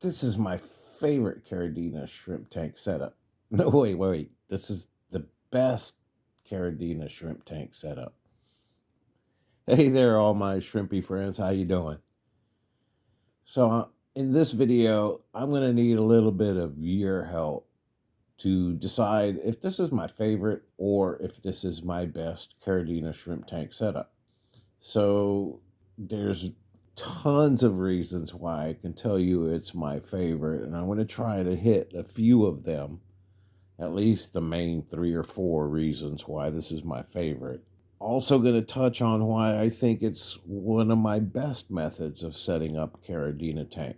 This is my favorite Caridina shrimp tank setup. No, wait. This is the best Caridina shrimp tank setup. Hey there, all my shrimpy friends. How you doing? So in this video, I'm going to need a little bit of your help to decide if this is my favorite or if this is my best Caridina shrimp tank setup. So there's tons of reasons why I can tell you it's my favorite, and I'm going to try to hit a few of them, at least the main 3 or 4 reasons why this is my favorite. Also going to touch on why I think it's one of my best methods of setting up Caridina tank.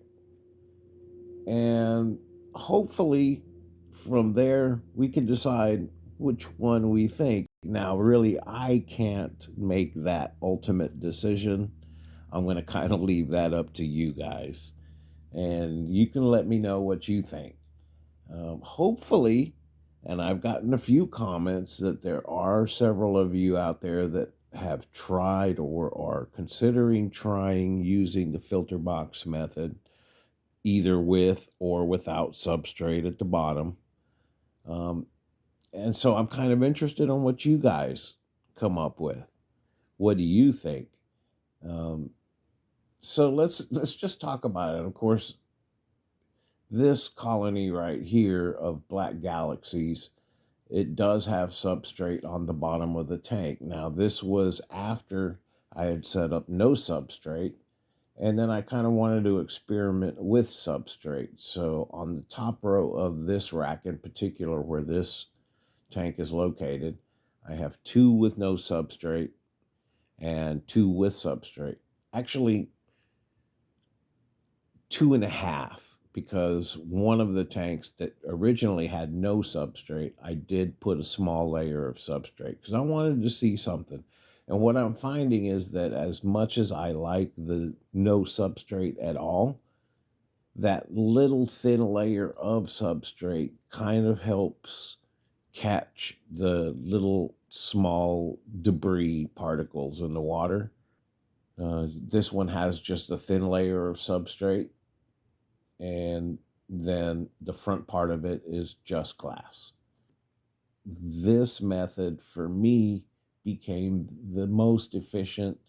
And hopefully from there we can decide which one we think. Now, really, I can't make that ultimate decision. I'm going to kind of leave that up to you guys. And you can let me know what you think. Hopefully, and I've gotten a few comments that there are several of you out there that have tried or are considering trying using the filter box method, either with or without substrate at the bottom. And so I'm kind of interested on what you guys come up with. What do you think? Um, so let's just talk about it. Of course, this colony right here of black galaxies, it does have substrate on the bottom of the tank. Now, this was after I had set up no substrate, and then I kind of wanted to experiment with substrate. So on the top row of this rack in particular, where this tank is located, I have 2 with no substrate and 2 with substrate. Actually, 2.5, because one of the tanks that originally had no substrate, I did put a small layer of substrate because I wanted to see something. And what I'm finding is that as much as I like the no substrate at all, that little thin layer of substrate kind of helps catch the little small debris particles in the water. This one has just a thin layer of substrate, and then the front part of it is just glass. This method for me became the most efficient.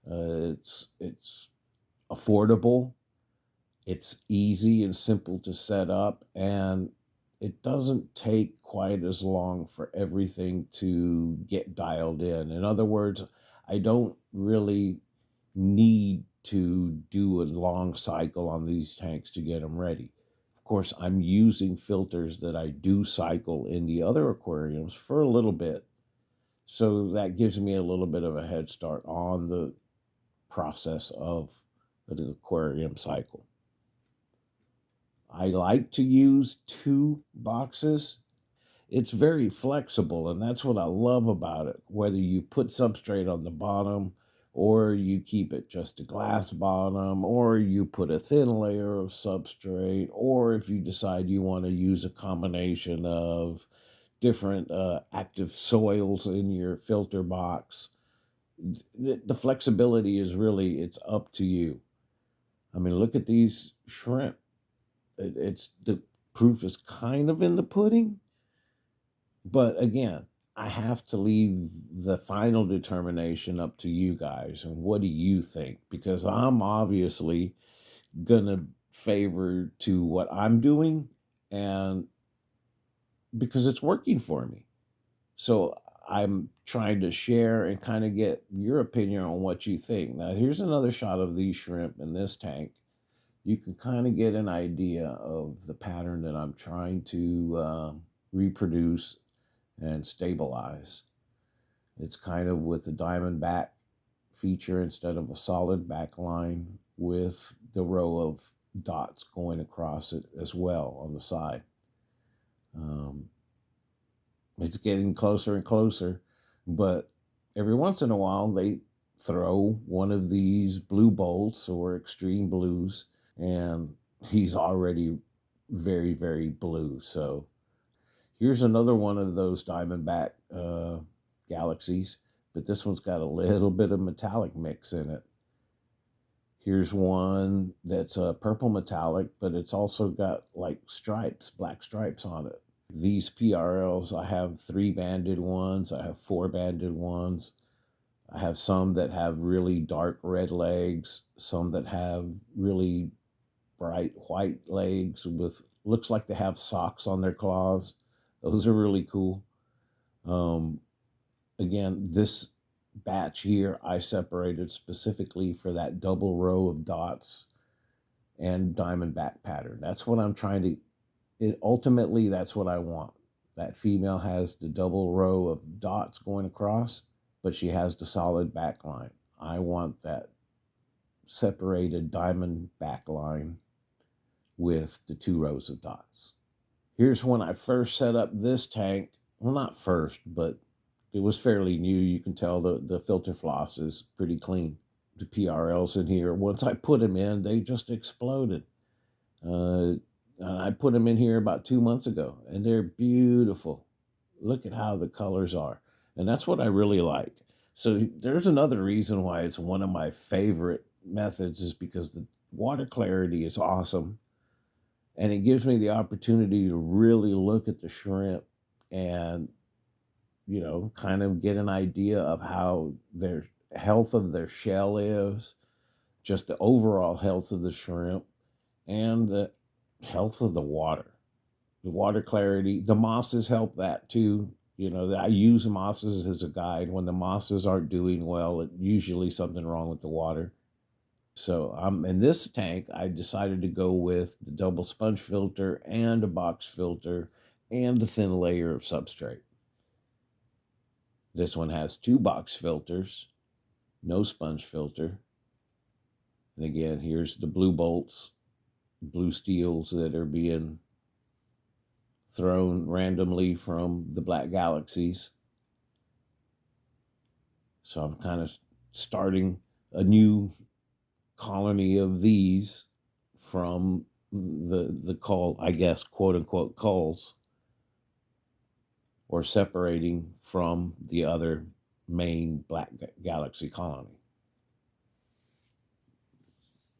It's affordable, it's easy and simple to set up, and it doesn't take quite as long for everything to get dialed in. In other words, I don't really need to do a long cycle on these tanks to get them ready. Of course, I'm using filters that I do cycle in the other aquariums for a little bit. So that gives me a little bit of a head start on the process of the aquarium cycle. I like to use 2 boxes. It's very flexible, and that's what I love about it. Whether you put substrate on the bottom, or you keep it just a glass bottom, or you put a thin layer of substrate, or if you decide you want to use a combination of different active soils in your filter box, the flexibility is really, it's up to you. I mean, look at these shrimp. It's the proof is kind of in the pudding. But again, I have to leave the final determination up to you guys. And what do you think? Because I'm obviously going to favor to what I'm doing, and because it's working for me. So I'm trying to share and kind of get your opinion on what you think. Now, here's another shot of these shrimp in this tank. You can kind of get an idea of the pattern that I'm trying to reproduce and stabilize. It's kind of with the diamond back feature instead of a solid back line, with the row of dots going across it as well on the side. It's getting closer and closer, but every once in a while they throw one of these blue bolts or extreme blues, and he's already very, very blue. So here's another one of those diamondback galaxies, but this one's got a little bit of metallic mix in it. Here's one that's a purple metallic, but it's also got like stripes, black stripes on it. These PRLs, I have 3-banded ones, I have 4-banded ones. I have some that have really dark red legs, some that have really bright white legs with looks like they have socks on their claws. Those are really cool. Um, Again, this batch here I separated specifically for that double row of dots and diamondback pattern. That's what I'm trying to, ultimately, that's what I want. That female has the double row of dots going across, but she has the solid back line. I want that separated diamond back line with the 2 rows of dots. Here's when I first set up this tank. Well, not first, but it was fairly new. You can tell the filter floss is pretty clean. The PRLs in here, once I put them in, they just exploded. I put them in here about 2 months ago, and they're beautiful. Look at how the colors are. And that's what I really like. So there's another reason why it's one of my favorite methods, is because the water clarity is awesome. And it gives me the opportunity to really look at the shrimp and, kind of get an idea of how their health of their shell is, just the overall health of the shrimp, and the health of the water. The water clarity, the mosses help that too. I use mosses as a guide. When the mosses aren't doing well, it's usually something wrong with the water. So in this tank, I decided to go with the double sponge filter and a box filter and a thin layer of substrate. This one has 2 box filters, no sponge filter. And again, here's the blue bolts, blue steels that are being thrown randomly from the black galaxies. So I'm kind of starting a new colony of these from the cull, I guess, quote unquote culls, or separating from the other main black galaxy colony.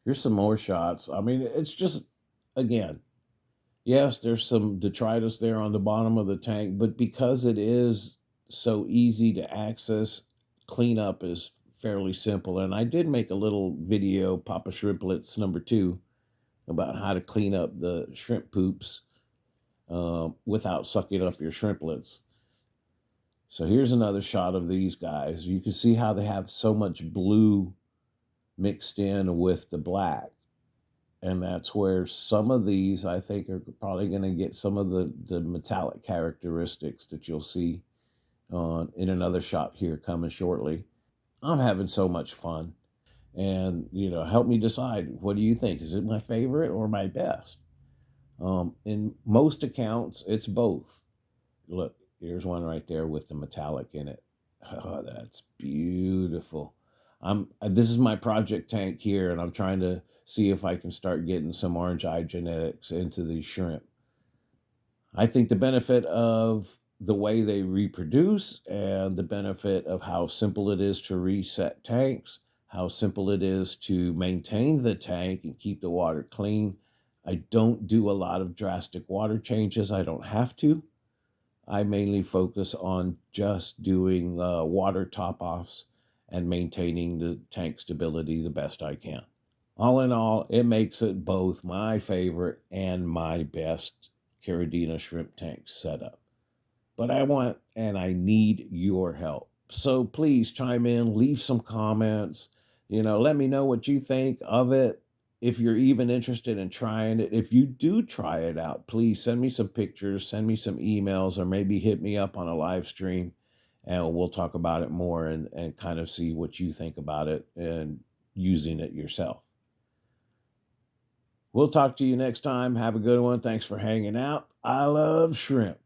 Here's some more shots. I mean, it's just, again, yes, there's some detritus there on the bottom of the tank, but because it is so easy to access, cleanup is fairly simple. And I did make a little video, Papa Shrimplets #2, about how to clean up the shrimp poops without sucking up your shrimplets. So here's another shot of these guys. You can see how they have so much blue mixed in with the black. And that's where some of these, I think, are probably going to get some of the metallic characteristics that you'll see in another shot here coming shortly. I'm having so much fun. And, help me decide, what do you think? Is it my favorite or my best? In most accounts, it's both. Look, here's one right there with the metallic in it. Oh, that's beautiful. This is my project tank here, and I'm trying to see if I can start getting some orange eye genetics into these shrimp. I think the benefit of the way they reproduce and the benefit of how simple it is to reset tanks, how simple it is to maintain the tank and keep the water clean. I don't do a lot of drastic water changes. I don't have to. I mainly focus on just doing water top-offs and maintaining the tank stability the best I can. All in all, it makes it both my favorite and my best Caridina shrimp tank setup. But I want and I need your help. So please chime in, leave some comments, let me know what you think of it. If you're even interested in trying it, if you do try it out, please send me some pictures, send me some emails, or maybe hit me up on a live stream, and we'll talk about it more and kind of see what you think about it and using it yourself. We'll talk to you next time. Have a good one. Thanks for hanging out. I love shrimp.